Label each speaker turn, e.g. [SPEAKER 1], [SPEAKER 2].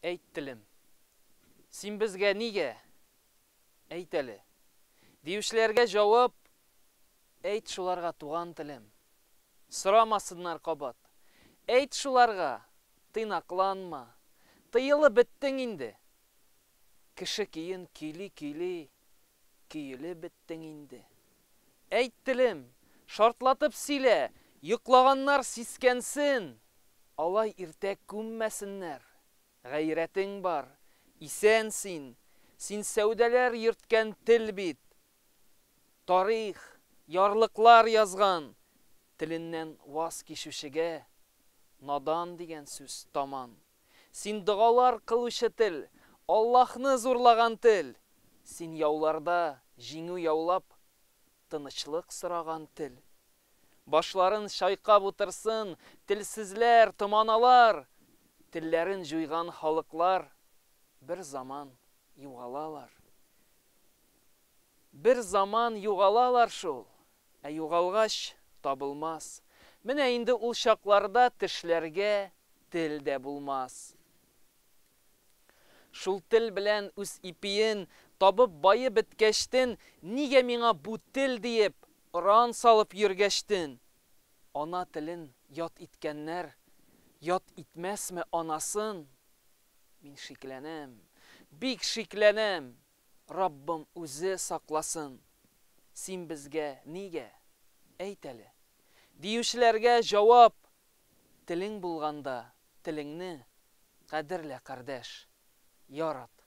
[SPEAKER 1] Әйт телем, син безгә нигә? Әйт әле. Диюшләргә җавап, әйт шуларга туган телем. Сорамасыннар кабат. Әйт шуларга, тыйнакланма. Тыелып беттең инде. Кеше киен көйли-көйли, көйелеп беттең инде. Әйт телем, шартлатып сөйлә, йоклаганнар сискәнсен. Алай иртә күммәсеннәр. Гайрәтең бар, исән син сәүдәләр йөрткән тел бит. Тарих, ярлыклар язган, теленнән ваз кишүшегә надан дигән сүз таман. Син дугалар кылучы тел, Аллаһны зурлаган тел. Син яуларда җиңү яулап, тынычлык сораган тел. Башларын шайкап утырсын, телсезләр, томаналар, телләрен җуйган халыклар бер заман югалалар. Бер заман югалалар шул, ә югалгач табылмас. Менә инде ул чакларда тешләргә тел дә булмас. Шул тел белән үз ипиен табып байы беткәчтен, нигә миңа бу тел диеп ран салып йөргәчтен? Ана телен ят иткәннәр, ят итмәсме анасын? Мин шикләнәм, бик шикләнәм, Раббым үзе сакласын. Син безгә нигә? Әйт әле. Диюшләргә җавап, телең булганда, телеңне кадерлә, кардәш, ярат.